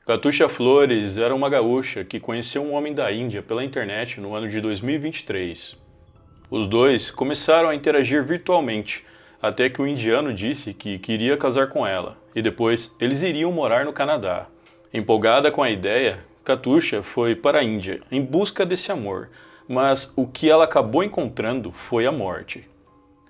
Katusha Flores era uma gaúcha que conheceu um homem da Índia pela internet no ano de 2023. Os dois começaram a interagir virtualmente, até que o indiano disse que queria casar com ela, e depois eles iriam morar no Canadá. Empolgada com a ideia, Katusha foi para a Índia em busca desse amor, mas o que ela acabou encontrando foi a morte.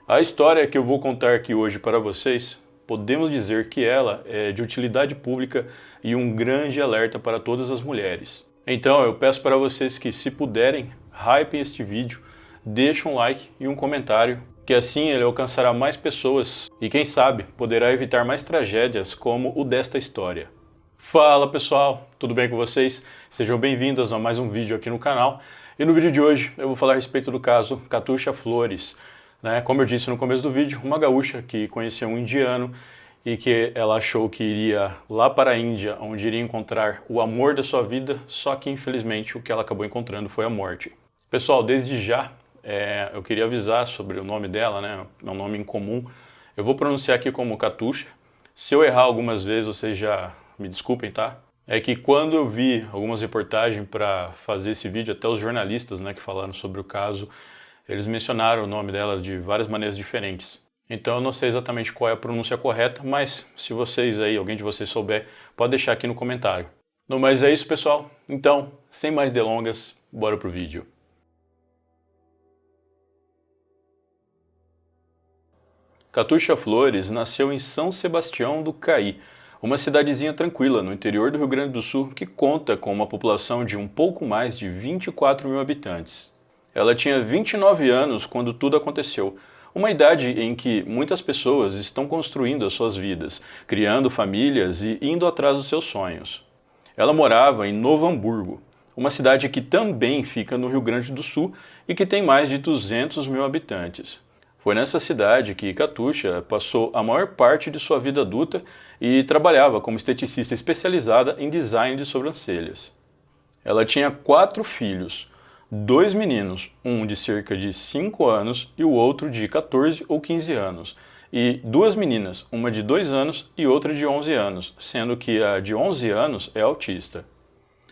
A história que eu vou contar aqui hoje para vocês, podemos dizer que ela é de utilidade pública e um grande alerta para todas as mulheres. Então eu peço para vocês que, se puderem, hypem este vídeo, deixem um like e um comentário, que assim ele alcançará mais pessoas e, quem sabe, poderá evitar mais tragédias como o desta história. Fala pessoal, tudo bem com vocês? Sejam bem-vindos a mais um vídeo aqui no canal. E no vídeo de hoje eu vou falar a respeito do caso Katusha Flores. Como eu disse no começo do vídeo, uma gaúcha que conheceu um indiano e que ela achou que iria lá para a Índia, onde iria encontrar o amor da sua vida, só que infelizmente o que ela acabou encontrando foi a morte. Pessoal, desde já eu queria avisar sobre o nome dela, é um nome incomum. Eu vou pronunciar aqui como Katusha. Se eu errar algumas vezes, vocês já me desculpem, tá? É que quando eu vi algumas reportagens para fazer esse vídeo, até os jornalistas que falaram sobre o caso, eles mencionaram o nome dela de várias maneiras diferentes. Então eu não sei exatamente qual é a pronúncia correta, mas se vocês aí, alguém de vocês souber, pode deixar aqui no comentário. No mais é isso, pessoal. Então, sem mais delongas, bora pro vídeo. Katusha Flores nasceu em São Sebastião do Caí, uma cidadezinha tranquila no interior do Rio Grande do Sul que conta com uma população de um pouco mais de 24 mil habitantes. Ela tinha 29 anos quando tudo aconteceu, uma idade em que muitas pessoas estão construindo as suas vidas, criando famílias e indo atrás dos seus sonhos. Ela morava em Novo Hamburgo, uma cidade que também fica no Rio Grande do Sul e que tem mais de 200 mil habitantes. Foi nessa cidade que Katusha passou a maior parte de sua vida adulta e trabalhava como esteticista especializada em design de sobrancelhas. Ela tinha 4 filhos, 2 meninos, um de cerca de 5 anos e o outro de 14 ou 15 anos, e 2 meninas, uma de 2 anos e outra de 11 anos, sendo que a de 11 anos é autista.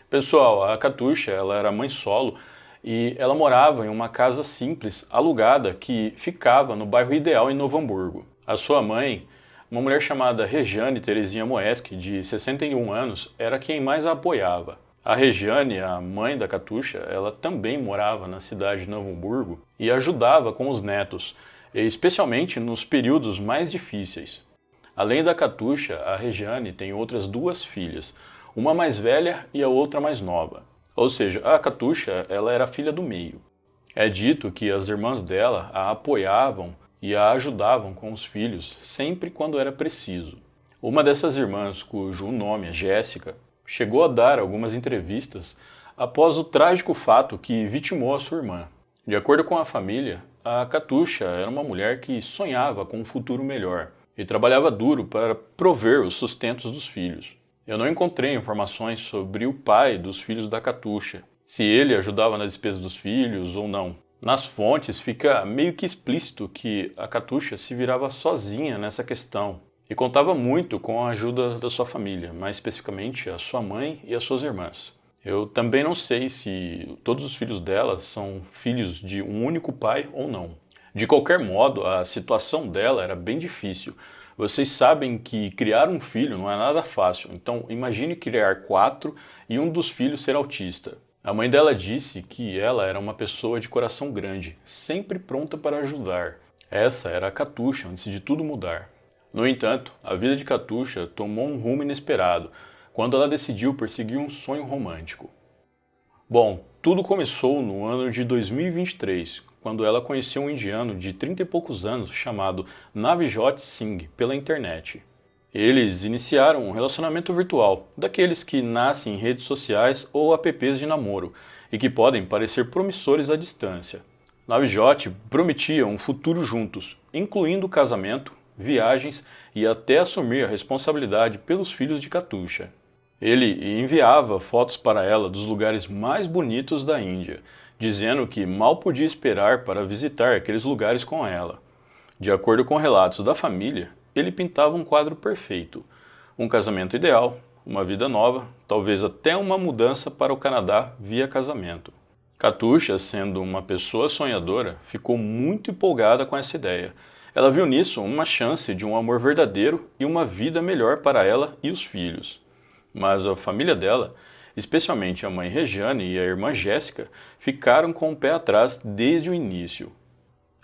Pessoal, a Katusha ela era mãe solo e ela morava em uma casa simples, alugada, que ficava no bairro Ideal em Novo Hamburgo. A sua mãe, uma mulher chamada Regiane Terezinha Moeski, de 61 anos, era quem mais a apoiava. A Regiane, a mãe da Katusha, ela também morava na cidade de Novo Hamburgo e ajudava com os netos, especialmente nos períodos mais difíceis. Além da Katusha, a Regiane tem outras 2 filhas, uma mais velha e a outra mais nova. Ou seja, a Katusha ela era a filha do meio. É dito que as irmãs dela a apoiavam e a ajudavam com os filhos sempre quando era preciso. Uma dessas irmãs, cujo nome é Jéssica, chegou a dar algumas entrevistas após o trágico fato que vitimou a sua irmã. De acordo com a família, a Katusha era uma mulher que sonhava com um futuro melhor e trabalhava duro para prover os sustentos dos filhos. Eu não encontrei informações sobre o pai dos filhos da Katusha, se ele ajudava na despesa dos filhos ou não. Nas fontes fica meio que explícito que a Katusha se virava sozinha nessa questão e contava muito com a ajuda da sua família, mais especificamente a sua mãe e as suas irmãs. Eu também não sei se todos os filhos dela são filhos de um único pai ou não. De qualquer modo, a situação dela era bem difícil. Vocês sabem que criar um filho não é nada fácil, então imagine criar 4 e um dos filhos ser autista. A mãe dela disse que ela era uma pessoa de coração grande, sempre pronta para ajudar. Essa era a Katusha antes de tudo mudar. No entanto, a vida de Katusha tomou um rumo inesperado, quando ela decidiu perseguir um sonho romântico. Bom, tudo começou no ano de 2023, quando ela conheceu um indiano de 30 e poucos anos chamado Navjot Singh pela internet. Eles iniciaram um relacionamento virtual, daqueles que nascem em redes sociais ou apps de namoro, e que podem parecer promissores à distância. Navjot prometia um futuro juntos, incluindo casamento, viagens e até assumir a responsabilidade pelos filhos de Katusha. Ele enviava fotos para ela dos lugares mais bonitos da Índia, dizendo que mal podia esperar para visitar aqueles lugares com ela. De acordo com relatos da família, ele pintava um quadro perfeito, um casamento ideal, uma vida nova, talvez até uma mudança para o Canadá via casamento. Katusha, sendo uma pessoa sonhadora, ficou muito empolgada com essa ideia. Ela viu nisso uma chance de um amor verdadeiro e uma vida melhor para ela e os filhos. Mas a família dela, especialmente a mãe Regiane e a irmã Jéssica, ficaram com o pé atrás desde o início.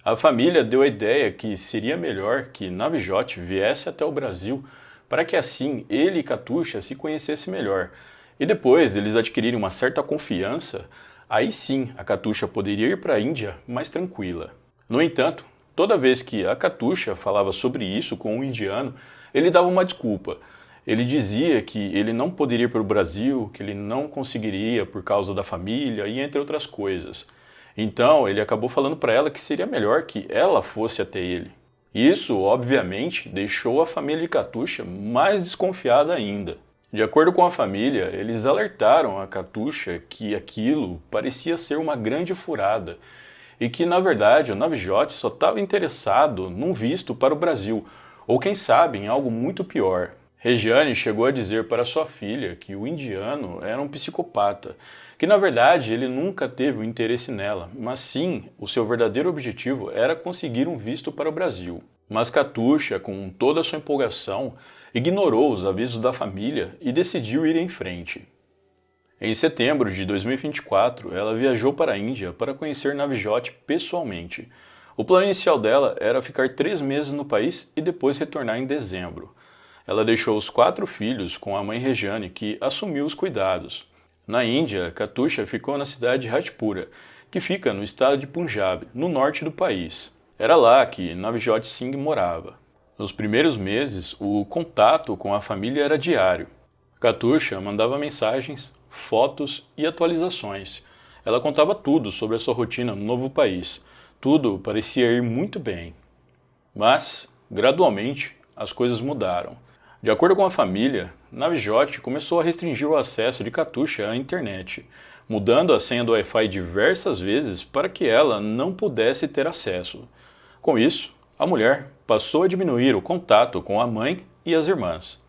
A família deu a ideia que seria melhor que Navjot viesse até o Brasil para que assim ele e Katusha se conhecessem melhor. E depois deles adquirirem uma certa confiança, aí sim a Katusha poderia ir para a Índia mais tranquila. No entanto, toda vez que a Katusha falava sobre isso com um indiano, ele dava uma desculpa. Ele dizia que ele não poderia ir para o Brasil, que ele não conseguiria por causa da família e entre outras coisas. Então ele acabou falando para ela que seria melhor que ela fosse até ele. Isso, obviamente, deixou a família de Katusha mais desconfiada ainda. De acordo com a família, eles alertaram a Katusha que aquilo parecia ser uma grande furada e que, na verdade, o Navjot só estava interessado num visto para o Brasil, ou quem sabe em algo muito pior. Regiane chegou a dizer para sua filha que o indiano era um psicopata, que na verdade ele nunca teve um interesse nela, mas sim o seu verdadeiro objetivo era conseguir um visto para o Brasil. Mas Katusha, com toda a sua empolgação, ignorou os avisos da família e decidiu ir em frente. Em setembro de 2024, ela viajou para a Índia para conhecer Navjot pessoalmente. O plano inicial dela era ficar 3 meses no país e depois retornar em dezembro. Ela deixou os 4 filhos com a mãe Regiane, que assumiu os cuidados. Na Índia, Katusha ficou na cidade de Rajpura, que fica no estado de Punjab, no norte do país. Era lá que Navjot Singh morava. Nos primeiros meses, o contato com a família era diário. Katusha mandava mensagens, fotos e atualizações. Ela contava tudo sobre a sua rotina no novo país. Tudo parecia ir muito bem. Mas, gradualmente, as coisas mudaram. De acordo com a família, Navjot começou a restringir o acesso de Katusha à internet, mudando a senha do Wi-Fi diversas vezes para que ela não pudesse ter acesso. Com isso, a mulher passou a diminuir o contato com a mãe e as irmãs.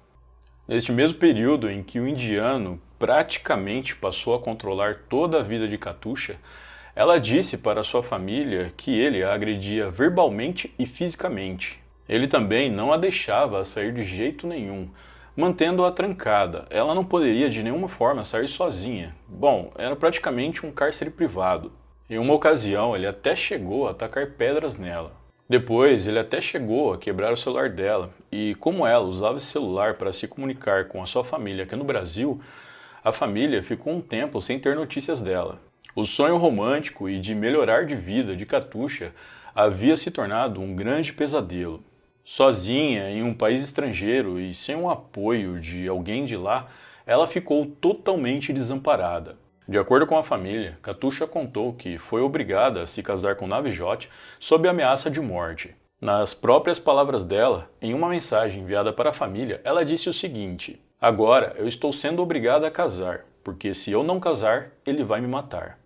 Neste mesmo período em que o indiano praticamente passou a controlar toda a vida de Katusha, ela disse para sua família que ele a agredia verbalmente e fisicamente. Ele também não a deixava sair de jeito nenhum, mantendo-a trancada. Ela não poderia de nenhuma forma sair sozinha. Bom, era praticamente um cárcere privado. Em uma ocasião, ele até chegou a atacar pedras nela. Depois, ele até chegou a quebrar o celular dela, e como ela usava esse celular para se comunicar com a sua família aqui no Brasil, a família ficou um tempo sem ter notícias dela. O sonho romântico e de melhorar de vida de Katusha havia se tornado um grande pesadelo. Sozinha, em um país estrangeiro e sem o apoio de alguém de lá, ela ficou totalmente desamparada. De acordo com a família, Katusha contou que foi obrigada a se casar com Navjot sob ameaça de morte. Nas próprias palavras dela, em uma mensagem enviada para a família, ela disse o seguinte: "Agora eu estou sendo obrigada a casar, porque se eu não casar, ele vai me matar."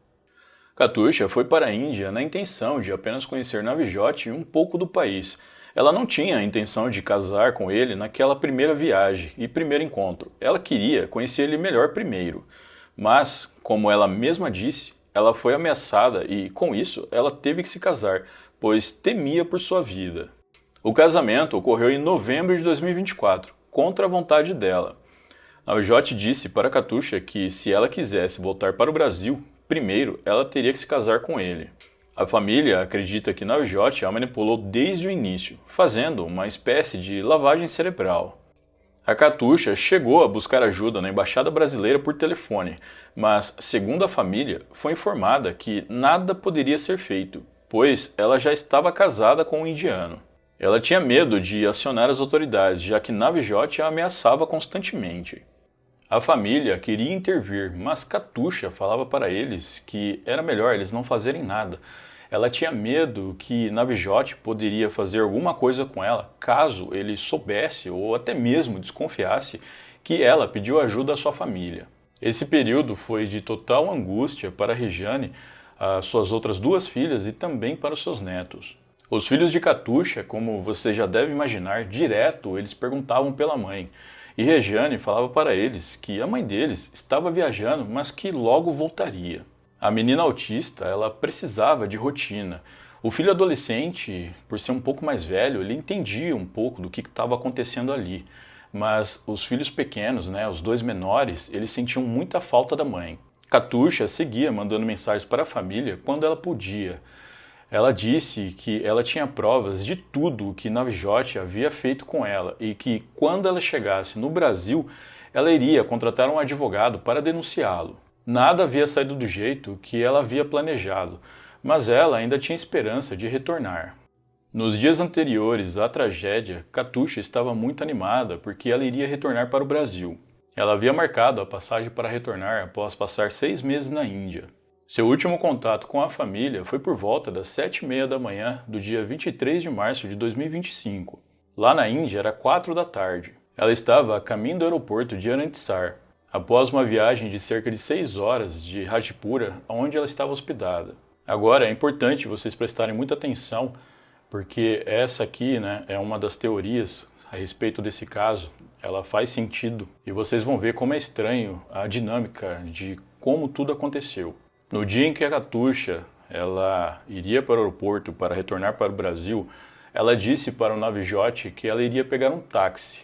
Katusha foi para a Índia na intenção de apenas conhecer Navjot e um pouco do país. Ela não tinha a intenção de casar com ele naquela primeira viagem e primeiro encontro. Ela queria conhecer ele melhor primeiro. Mas, como ela mesma disse, ela foi ameaçada e, com isso, ela teve que se casar, pois temia por sua vida. O casamento ocorreu em novembro de 2024, contra a vontade dela. Navjot disse para Katusha que, se ela quisesse voltar para o Brasil, primeiro ela teria que se casar com ele. A família acredita que Navjot a manipulou desde o início, fazendo uma espécie de lavagem cerebral. A Katusha chegou a buscar ajuda na embaixada brasileira por telefone, mas, segundo a família, foi informada que nada poderia ser feito, pois ela já estava casada com um indiano. Ela tinha medo de acionar as autoridades, já que Navjot a ameaçava constantemente. A família queria intervir, mas Katusha falava para eles que era melhor eles não fazerem nada. Ela tinha medo que Navjot poderia fazer alguma coisa com ela caso ele soubesse ou até mesmo desconfiasse que ela pediu ajuda à sua família. Esse período foi de total angústia para Regiane, as suas outras 2 filhas e também para os seus netos. Os filhos de Katusha, como você já deve imaginar, direto eles perguntavam pela mãe. E Regiane falava para eles que a mãe deles estava viajando, mas que logo voltaria. A menina autista, ela precisava de rotina. O filho adolescente, por ser um pouco mais velho, ele entendia um pouco do que estava acontecendo ali. Mas os filhos pequenos, né, os dois menores, eles sentiam muita falta da mãe. Catuxa seguia mandando mensagens para a família quando ela podia. Ela disse que ela tinha provas de tudo o que Navjot havia feito com ela e que, quando ela chegasse no Brasil, ela iria contratar um advogado para denunciá-lo. Nada havia saído do jeito que ela havia planejado, mas ela ainda tinha esperança de retornar. Nos dias anteriores à tragédia, Katusha estava muito animada porque ela iria retornar para o Brasil. Ela havia marcado a passagem para retornar após passar 6 meses na Índia. Seu último contato com a família foi por volta das 7h30 da manhã do dia 23 de março de 2025. Lá na Índia era 4 da tarde. Ela estava a caminho do aeroporto de Anandesar, após uma viagem de cerca de 6 horas de Rajpura, onde ela estava hospedada. Agora é importante vocês prestarem muita atenção, porque essa aqui, né, é uma das teorias a respeito desse caso. Ela faz sentido e vocês vão ver como é estranho a dinâmica de como tudo aconteceu. No dia em que a Katusha ela iria para o aeroporto para retornar para o Brasil, ela disse para o Navjot que ela iria pegar um táxi.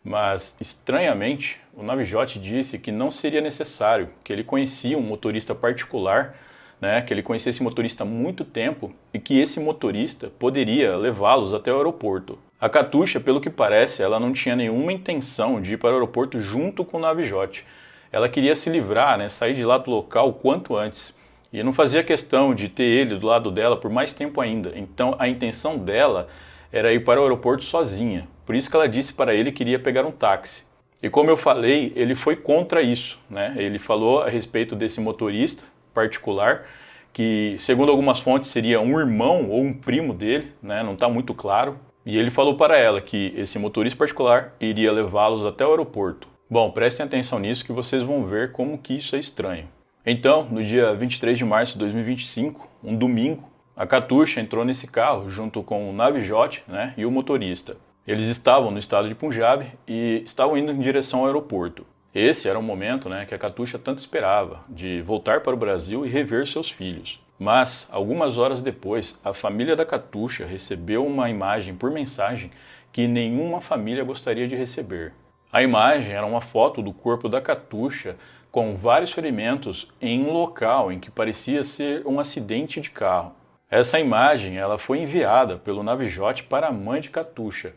Mas, estranhamente, o Navjot disse que não seria necessário, que ele conhecia um motorista particular, né, que ele conhecia esse motorista há muito tempo e que esse motorista poderia levá-los até o aeroporto. A Katusha, pelo que parece, ela não tinha nenhuma intenção de ir para o aeroporto junto com o Navjot. Ela queria se livrar, né, sair de lá do local o quanto antes. E não fazia questão de ter ele do lado dela por mais tempo ainda. Então a intenção dela era ir para o aeroporto sozinha. Por isso que ela disse para ele que iria pegar um táxi. E como eu falei, ele foi contra isso, né? Ele falou a respeito desse motorista particular, que segundo algumas fontes seria um irmão ou um primo dele, né? Não está muito claro. E ele falou para ela que esse motorista particular iria levá-los até o aeroporto. Bom, prestem atenção nisso que vocês vão ver como que isso é estranho. Então, no dia 23 de março de 2025, um domingo, a Katusha entrou nesse carro junto com o Navjot, né, e o motorista. Eles estavam no estado de Punjab e estavam indo em direção ao aeroporto. Esse era o momento, né, que a Katusha tanto esperava, de voltar para o Brasil e rever seus filhos. Mas, algumas horas depois, a família da Katusha recebeu uma imagem por mensagem que nenhuma família gostaria de receber. A imagem era uma foto do corpo da Katusha com vários ferimentos em um local em que parecia ser um acidente de carro. Essa imagem ela foi enviada pelo Navjot para a mãe de Katusha,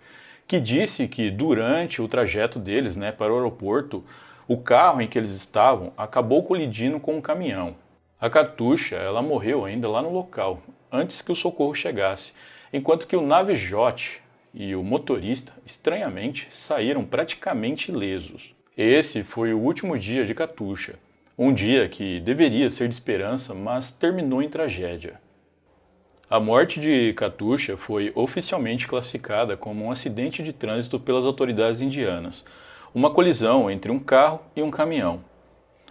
que disse que durante o trajeto deles, né, para o aeroporto, o carro em que eles estavam acabou colidindo com um caminhão. A Katusha ela morreu ainda lá no local, antes que o socorro chegasse, enquanto que o Navjot e o motorista, estranhamente, saíram praticamente ilesos. Esse foi o último dia de Katusha, um dia que deveria ser de esperança, mas terminou em tragédia. A morte de Katusha foi oficialmente classificada como um acidente de trânsito pelas autoridades indianas, uma colisão entre um carro e um caminhão.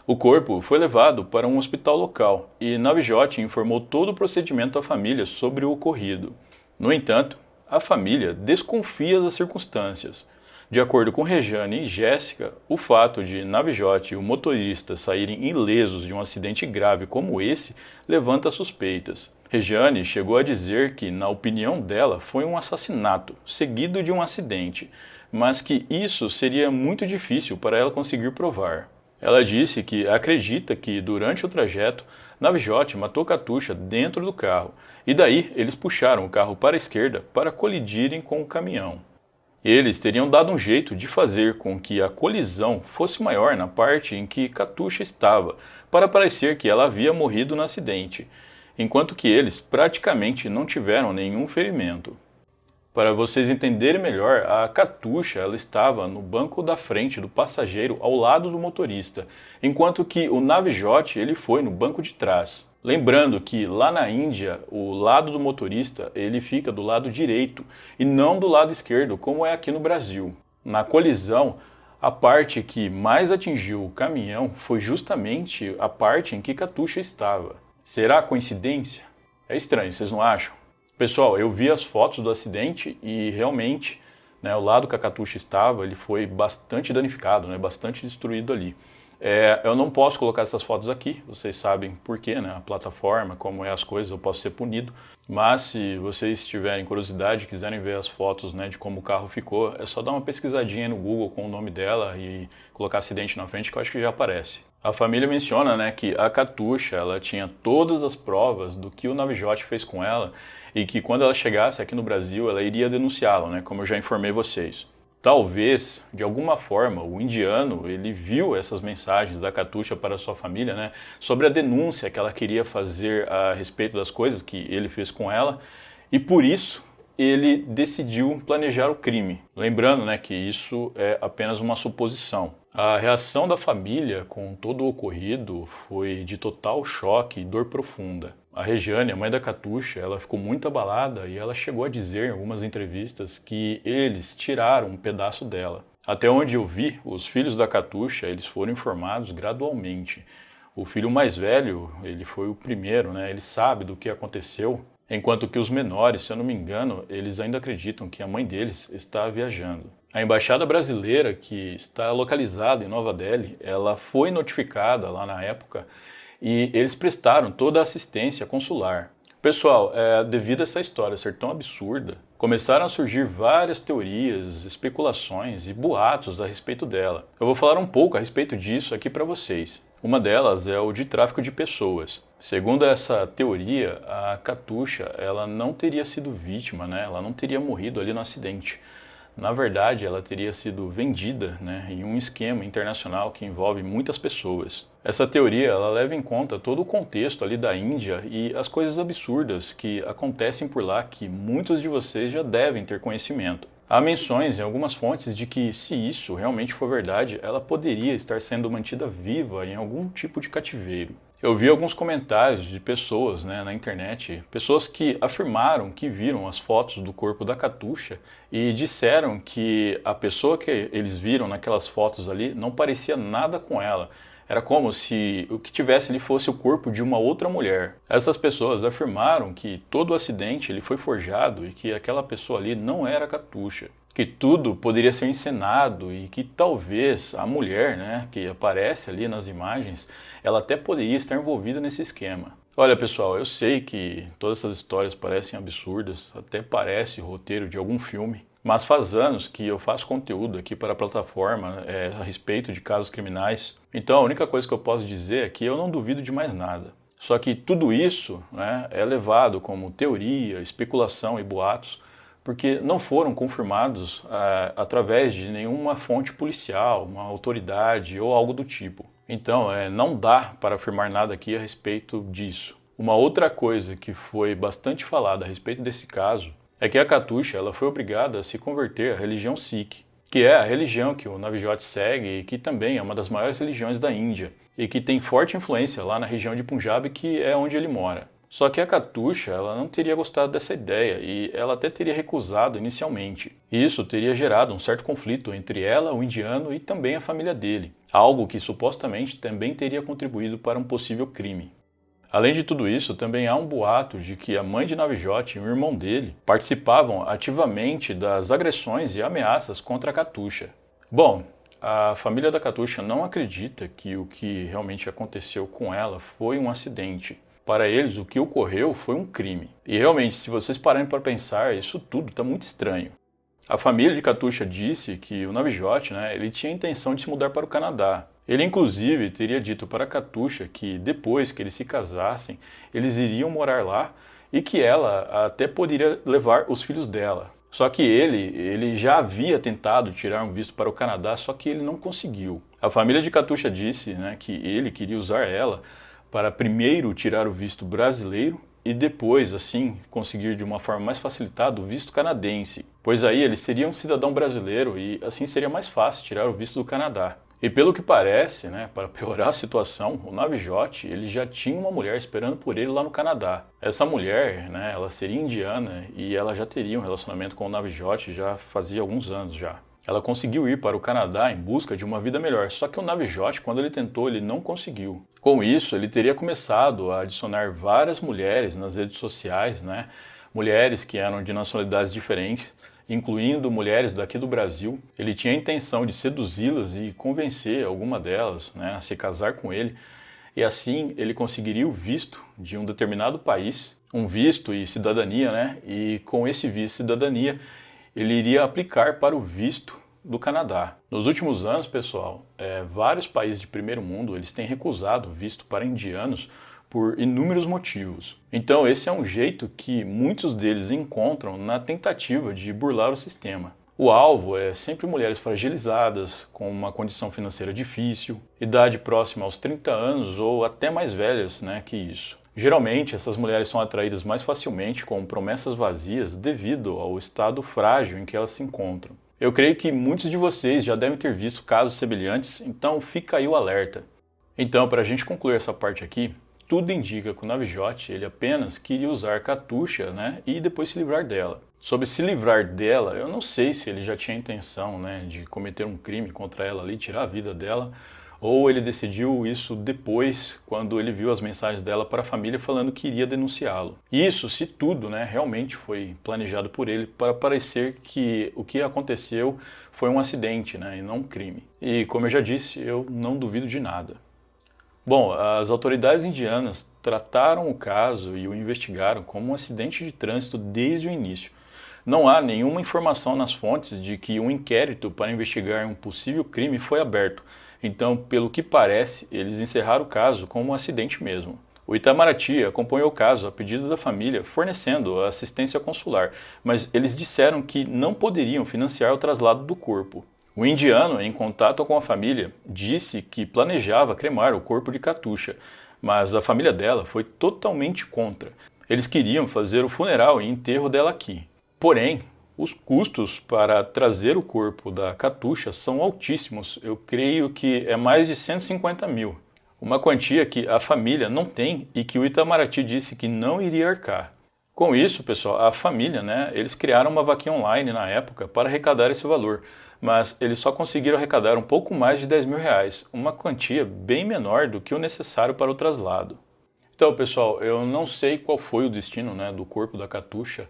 O corpo foi levado para um hospital local e Navjot informou todo o procedimento à família sobre o ocorrido. No entanto, a família desconfia das circunstâncias. De acordo com Regiane e Jéssica, o fato de Navjot e o motorista saírem ilesos de um acidente grave como esse levanta suspeitas. Regiane chegou a dizer que, na opinião dela, foi um assassinato, seguido de um acidente, mas que isso seria muito difícil para ela conseguir provar. Ela disse que acredita que, durante o trajeto, Navjot matou Katusha dentro do carro, e daí eles puxaram o carro para a esquerda para colidirem com o caminhão. Eles teriam dado um jeito de fazer com que a colisão fosse maior na parte em que Katusha estava, para parecer que ela havia morrido no acidente, enquanto que eles praticamente não tiveram nenhum ferimento. Para vocês entenderem melhor, a Katusha ela estava no banco da frente do passageiro ao lado do motorista, enquanto que o Navjot ele foi no banco de trás. Lembrando que lá na Índia, o lado do motorista ele fica do lado direito e não do lado esquerdo, como é aqui no Brasil. Na colisão, a parte que mais atingiu o caminhão foi justamente a parte em que Katusha estava. Será coincidência? É estranho, vocês não acham? Pessoal, eu vi as fotos do acidente e realmente né, o lado que a Katusha estava, ele foi bastante danificado, né, bastante destruído ali. Eu não posso colocar essas fotos aqui, vocês sabem por quê, né? A plataforma, como é as coisas, eu posso ser punido. Mas se vocês tiverem curiosidade, quiserem ver as fotos, né, de como o carro ficou, é só dar uma pesquisadinha no Google com o nome dela e colocar acidente na frente que eu acho que já aparece. A família menciona, né, que a Katusha, ela tinha todas as provas do que o Navjot fez com ela e que quando ela chegasse aqui no Brasil, ela iria denunciá-lo, né, como eu já informei vocês. Talvez, de alguma forma, o indiano, ele viu essas mensagens da Katusha para sua família, né, sobre a denúncia que ela queria fazer a respeito das coisas que ele fez com ela, e por isso ele decidiu planejar o crime. Lembrando, né, que isso é apenas uma suposição. A reação da família com todo o ocorrido foi de total choque e dor profunda. A Regiane, a mãe da Katusha, ela ficou muito abalada e ela chegou a dizer em algumas entrevistas que eles tiraram um pedaço dela. Até onde eu vi, os filhos da Katusha, eles foram informados gradualmente. O filho mais velho, ele foi o primeiro, né? Ele sabe do que aconteceu, enquanto que os menores, se eu não me engano, eles ainda acreditam que a mãe deles está viajando. A embaixada brasileira, que está localizada em Nova Delhi, ela foi notificada lá na época e eles prestaram toda a assistência consular. Pessoal, devido a essa história ser tão absurda, começaram a surgir várias teorias, especulações e boatos a respeito dela. Eu vou falar um pouco a respeito disso aqui para vocês. Uma delas é o de tráfico de pessoas. Segundo essa teoria, a Katusha, ela não teria sido vítima, né? Ela não teria morrido ali no acidente. Na verdade, ela teria sido vendida, né, em um esquema internacional que envolve muitas pessoas. Essa teoria ela leva em conta todo o contexto ali da Índia e as coisas absurdas que acontecem por lá que muitos de vocês já devem ter conhecimento. Há menções em algumas fontes de que, se isso realmente for verdade, ela poderia estar sendo mantida viva em algum tipo de cativeiro. Eu vi alguns comentários de pessoas, né, na internet, pessoas que afirmaram que viram as fotos do corpo da Katusha e disseram que a pessoa que eles viram naquelas fotos ali não parecia nada com ela. Era como se o que tivesse ali fosse o corpo de uma outra mulher. Essas pessoas afirmaram que todo o acidente ele foi forjado e que aquela pessoa ali não era a Katusha. Que tudo poderia ser encenado e que talvez a mulher, né, que aparece ali nas imagens, ela até poderia estar envolvida nesse esquema. Olha, pessoal, eu sei que todas essas histórias parecem absurdas, até parece roteiro de algum filme, mas faz anos que eu faço conteúdo aqui para a plataforma a respeito de casos criminais, então a única coisa que eu posso dizer é que eu não duvido de mais nada. Só que tudo isso, né, é levado como teoria, especulação e boatos, porque não foram confirmados através de nenhuma fonte policial, uma autoridade ou algo do tipo. Então, não dá para afirmar nada aqui a respeito disso. Uma outra coisa que foi bastante falada a respeito desse caso é que a Katusha ela foi obrigada a se converter à religião Sikh, que é a religião que o Navjot segue e que também é uma das maiores religiões da Índia e que tem forte influência lá na região de Punjab, que é onde ele mora. Só que a Katusha ela não teria gostado dessa ideia e ela até teria recusado inicialmente. Isso teria gerado um certo conflito entre ela, o indiano e também a família dele, algo que supostamente também teria contribuído para um possível crime. Além de tudo isso, também há um boato de que a mãe de Navjot e o irmão dele participavam ativamente das agressões e ameaças contra a Katusha. Bom, a família da Katusha não acredita que o que realmente aconteceu com ela foi um acidente. Para eles, o que ocorreu foi um crime. E realmente, se vocês pararem para pensar, isso tudo está muito estranho. A família de Katusha disse que o Navjot, né, ele tinha a intenção de se mudar para o Canadá. Ele, inclusive, teria dito para Katusha que depois que eles se casassem, eles iriam morar lá e que ela até poderia levar os filhos dela. Só que ele já havia tentado tirar um visto para o Canadá, só que ele não conseguiu. A família de Katusha disse, né, que ele queria usar ela para primeiro tirar o visto brasileiro e depois, assim, conseguir de uma forma mais facilitada o visto canadense, pois aí ele seria um cidadão brasileiro e assim seria mais fácil tirar o visto do Canadá. E pelo que parece, né, para piorar a situação, o Navjot ele já tinha uma mulher esperando por ele lá no Canadá. Essa mulher, né, ela seria indiana e ela já teria um relacionamento com o Navjot já fazia alguns anos já. Ela conseguiu ir para o Canadá em busca de uma vida melhor, só que o Navjot, quando ele tentou, ele não conseguiu. Com isso, ele teria começado a adicionar várias mulheres nas redes sociais, né? Mulheres que eram de nacionalidades diferentes, incluindo mulheres daqui do Brasil. Ele tinha a intenção de seduzi-las e convencer alguma delas, né, a se casar com ele, e assim ele conseguiria o visto de um determinado país, um visto e cidadania, né? E com esse visto e cidadania ele iria aplicar para o visto do Canadá. Nos últimos anos, pessoal, vários países de primeiro mundo eles têm recusado visto para indianos por inúmeros motivos. Então esse é um jeito que muitos deles encontram na tentativa de burlar o sistema. O alvo é sempre mulheres fragilizadas, com uma condição financeira difícil, idade próxima aos 30 anos ou até mais velhas, né, que isso. Geralmente, essas mulheres são atraídas mais facilmente com promessas vazias devido ao estado frágil em que elas se encontram. Eu creio que muitos de vocês já devem ter visto casos semelhantes, então fica aí o alerta. Então, para a gente concluir essa parte aqui, tudo indica que o Navjot ele apenas queria usar Katusha, né, e depois se livrar dela. Sobre se livrar dela, eu não sei se ele já tinha intenção, né, de cometer um crime contra ela ali, tirar a vida dela, ou ele decidiu isso depois, quando ele viu as mensagens dela para a família falando que iria denunciá-lo. Isso, se tudo, né, realmente foi planejado por ele para parecer que o que aconteceu foi um acidente, né, e não um crime. E como eu já disse, eu não duvido de nada. Bom, as autoridades indianas trataram o caso e o investigaram como um acidente de trânsito desde o início. Não há nenhuma informação nas fontes de que um inquérito para investigar um possível crime foi aberto. Então, pelo que parece, eles encerraram o caso como um acidente mesmo. O Itamaraty acompanhou o caso a pedido da família, fornecendo assistência consular, mas eles disseram que não poderiam financiar o traslado do corpo. O indiano, em contato com a família, disse que planejava cremar o corpo de Katusha, mas a família dela foi totalmente contra. Eles queriam fazer o funeral e enterro dela aqui. Porém, os custos para trazer o corpo da Katusha são altíssimos. Eu creio que é mais de 150 mil. Uma quantia que a família não tem e que o Itamaraty disse que não iria arcar. Com isso, pessoal, a família, né, eles criaram uma vaquinha online na época para arrecadar esse valor, mas eles só conseguiram arrecadar um pouco mais de 10 mil reais, uma quantia bem menor do que o necessário para o traslado. Então, pessoal, eu não sei qual foi o destino, né, do corpo da Katusha.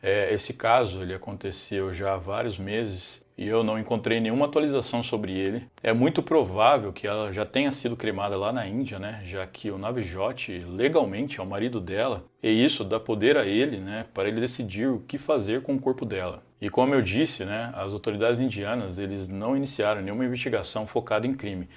Esse caso ele aconteceu já há vários meses e eu não encontrei nenhuma atualização sobre ele. É muito provável que ela já tenha sido cremada lá na Índia, né? Já que o Navjot legalmente é o marido dela e isso dá poder a ele, né? Para ele decidir o que fazer com o corpo dela. E como eu disse, né? As autoridades indianas eles não iniciaram nenhuma investigação focada em crime.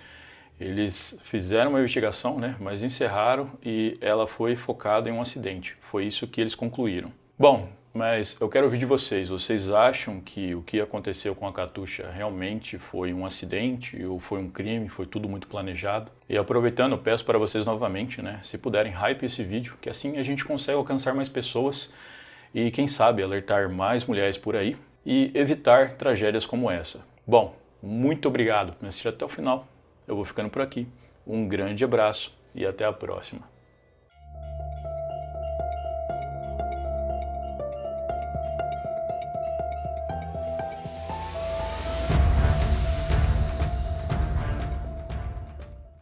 Eles fizeram uma investigação, né? Mas encerraram e ela foi focada em um acidente. Foi isso que eles concluíram. Bom, mas eu quero ouvir de vocês. Vocês acham que o que aconteceu com a Katusha realmente foi um acidente ou foi um crime? Foi tudo muito planejado? E aproveitando, eu peço para vocês novamente, né? Se puderem, hype esse vídeo, que assim a gente consegue alcançar mais pessoas e, quem sabe, alertar mais mulheres por aí e evitar tragédias como essa. Bom, muito obrigado por me assistir até o final. Eu vou ficando por aqui. Um grande abraço e até a próxima.